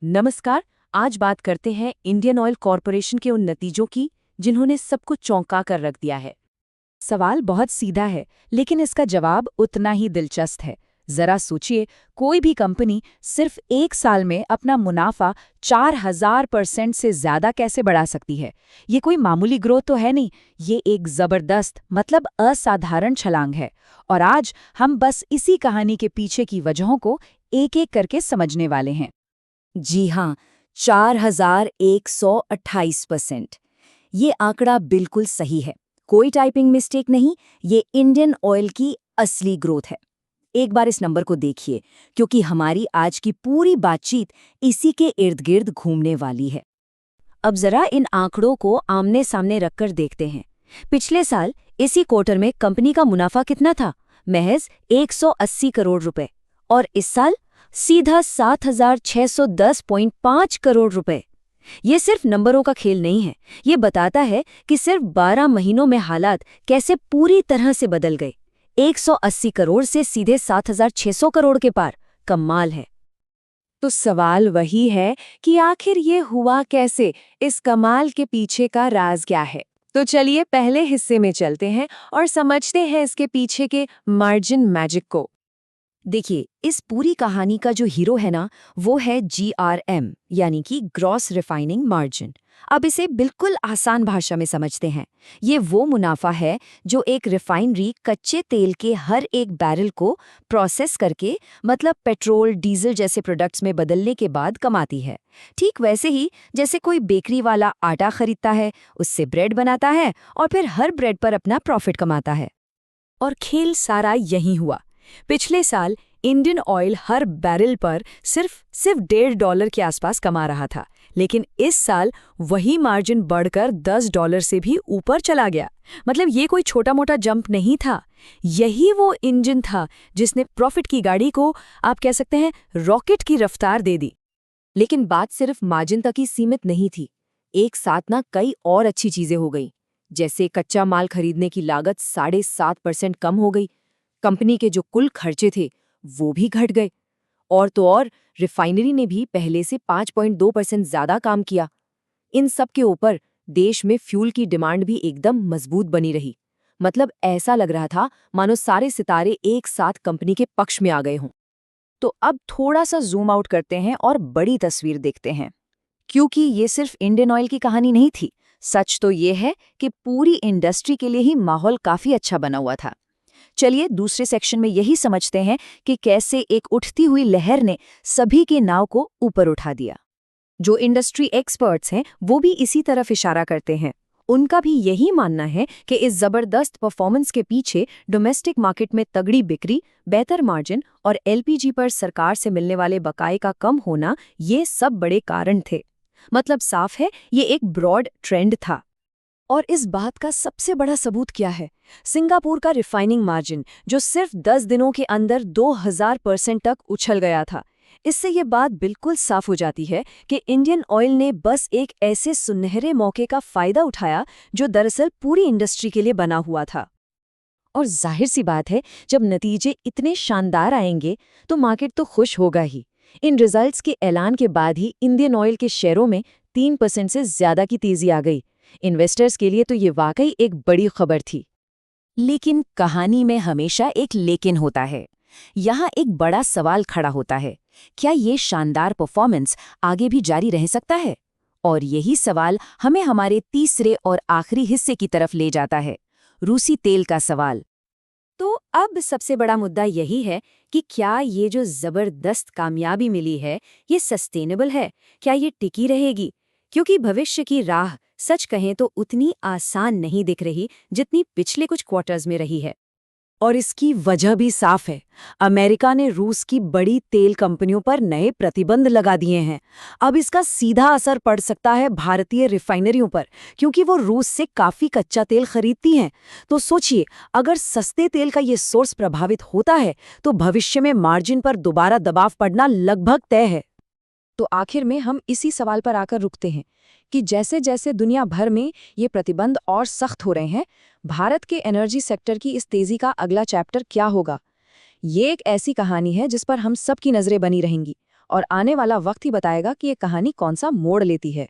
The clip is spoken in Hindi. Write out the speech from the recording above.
नमस्कार। आज बात करते हैं इंडियन ऑयल कॉरपोरेशन के उन नतीजों की जिन्होंने सबको चौंका कर रख दिया है। सवाल बहुत सीधा है, लेकिन इसका जवाब उतना ही दिलचस्प है। जरा सोचिए, कोई भी कंपनी सिर्फ एक साल में अपना मुनाफा 4000% से ज्यादा कैसे बढ़ा सकती है। ये कोई मामूली ग्रोथ तो है नहीं, ये एक जबरदस्त मतलब असाधारण छलांग है। और आज हम बस इसी कहानी के पीछे की वजहों को एक-एक करके समझने वाले हैं। जी हाँ, 4128%। ये आंकड़ा बिल्कुल सही है, कोई टाइपिंग मिस्टेक नहीं। ये इंडियन ऑयल की असली ग्रोथ है। एक बार इस नंबर को देखिए, क्योंकि हमारी आज की पूरी बातचीत इसी के इर्द गिर्द घूमने वाली है। अब जरा इन आंकड़ों को आमने सामने रखकर देखते हैं। पिछले साल इसी क्वार्टर में कंपनी का मुनाफा कितना था? महज 180 करोड़ रुपए। और इस साल सीधा 7610.5 करोड़ रुपए। ये सिर्फ नंबरों का खेल नहीं है, ये बताता है कि सिर्फ 12 महीनों में हालात कैसे पूरी तरह से बदल गए। 180 करोड़ से सीधे 7600 करोड़ के पार। कमाल है। तो सवाल वही है कि आखिर ये हुआ कैसे, इस कमाल के पीछे का राज क्या है। तो चलिए पहले हिस्से में चलते हैं और समझते हैं इसके पीछे के मार्जिन मैजिक को। देखिए, इस पूरी कहानी का जो हीरो है ना, वो है GRM, यानी कि ग्रॉस रिफाइनिंग मार्जिन। अब इसे बिल्कुल आसान भाषा में समझते हैं। ये वो मुनाफा है जो एक रिफाइनरी कच्चे तेल के हर एक बैरल को प्रोसेस करके, मतलब पेट्रोल डीजल जैसे प्रोडक्ट्स में बदलने के बाद कमाती है। ठीक वैसे ही जैसे कोई बेकरी वाला आटा खरीदता है, उससे ब्रेड बनाता है और फिर हर ब्रेड पर अपना प्रॉफिट कमाता है। और खेल सारा यही हुआ। पिछले साल इंडियन ऑयल हर बैरल पर सिर्फ $1.5 के आसपास कमा रहा था, लेकिन इस साल वही मार्जिन बढ़कर $10 से भी ऊपर चला गया। मतलब ये कोई छोटा मोटा जंप नहीं था, यही वो इंजन था जिसने प्रॉफिट की गाड़ी को, आप कह सकते हैं, रॉकेट की रफ्तार दे दी। लेकिन बात सिर्फ मार्जिन तक ही सीमित नहीं थी। एक साथ ना कई और अच्छी चीजें हो गई, जैसे कच्चा माल खरीदने की लागत 7.5% कम हो गई। कंपनी के जो कुल खर्चे थे वो भी घट गए। और तो और रिफाइनरी ने भी पहले से 5.2% ज्यादा काम किया। इन सब के ऊपर देश में फ्यूल की डिमांड भी एकदम मजबूत बनी रही। मतलब ऐसा लग रहा था मानो सारे सितारे एक साथ कंपनी के पक्ष में आ गए हों। तो अब थोड़ा सा जूम आउट करते हैं और बड़ी तस्वीर देखते हैं, क्योंकि ये सिर्फ इंडियन ऑयल की कहानी नहीं थी। सच तो ये है कि पूरी इंडस्ट्री के लिए ही माहौल काफी अच्छा बना हुआ था। चलिए दूसरे सेक्शन में यही समझते हैं कि कैसे एक उठती हुई लहर ने सभी के नाव को ऊपर उठा दिया। जो इंडस्ट्री एक्सपर्ट्स हैं वो भी इसी तरफ इशारा करते हैं। उनका भी यही मानना है कि इस जबरदस्त परफॉर्मेंस के पीछे डोमेस्टिक मार्केट में तगड़ी बिक्री, बेहतर मार्जिन और LPG पर सरकार से मिलने वाले बकाये का कम होना, ये सब बड़े कारण थे। मतलब साफ है, ये एक ब्रॉड ट्रेंड था। और इस बात का सबसे बड़ा सबूत क्या है? सिंगापुर का रिफाइनिंग मार्जिन, जो सिर्फ 10 दिनों के अंदर 2000% तक उछल गया था। इससे ये बात बिल्कुल साफ हो जाती है कि इंडियन ऑयल ने बस एक ऐसे सुनहरे मौके का फायदा उठाया जो दरअसल पूरी इंडस्ट्री के लिए बना हुआ था। और जाहिर सी बात है, जब नतीजे इतने शानदार आएंगे तो मार्केट तो खुश होगा ही। इन रिजल्ट्स के ऐलान के बाद ही इंडियन ऑयल के शेयरों में 3% से ज्यादा की तेजी आ गई। इन्वेस्टर्स के लिए तो ये वाकई एक बड़ी खबर थी। लेकिन कहानी में हमेशा एक लेकिन होता है। यहाँ एक बड़ा सवाल खड़ा होता है, क्या ये शानदार परफॉर्मेंस आगे भी जारी रह सकता है? और यही सवाल हमें हमारे तीसरे और आखिरी हिस्से की तरफ ले जाता है, रूसी तेल का सवाल। तो अब सबसे बड़ा मुद्दा यही है कि क्या ये जो जबरदस्त कामयाबी मिली है, ये सस्टेनेबल है? क्या ये टिकी रहेगी? क्योंकि भविष्य की राह सच कहें तो उतनी आसान नहीं दिख रही जितनी पिछले कुछ क्वार्टर्स में रही है। और इसकी वजह भी साफ है। अमेरिका ने रूस की बड़ी तेल कंपनियों पर नए प्रतिबंध लगा दिए हैं। अब इसका सीधा असर पड़ सकता है भारतीय रिफाइनरियों पर, क्योंकि वो रूस से काफी कच्चा तेल खरीदती हैं। तो सोचिए, अगर सस्ते तेल का ये सोर्स प्रभावित होता है तो भविष्य में मार्जिन पर दोबारा दबाव पड़ना लगभग तय है। तो आखिर में हम इसी सवाल पर आकर रुकते हैं कि जैसे जैसे दुनिया भर में ये प्रतिबंध और सख्त हो रहे हैं, भारत के एनर्जी सेक्टर की इस तेजी का अगला चैप्टर क्या होगा? ये एक ऐसी कहानी है जिस पर हम सबकी नजरें बनी रहेंगी और आने वाला वक्त ही बताएगा कि ये कहानी कौन सा मोड़ लेती है।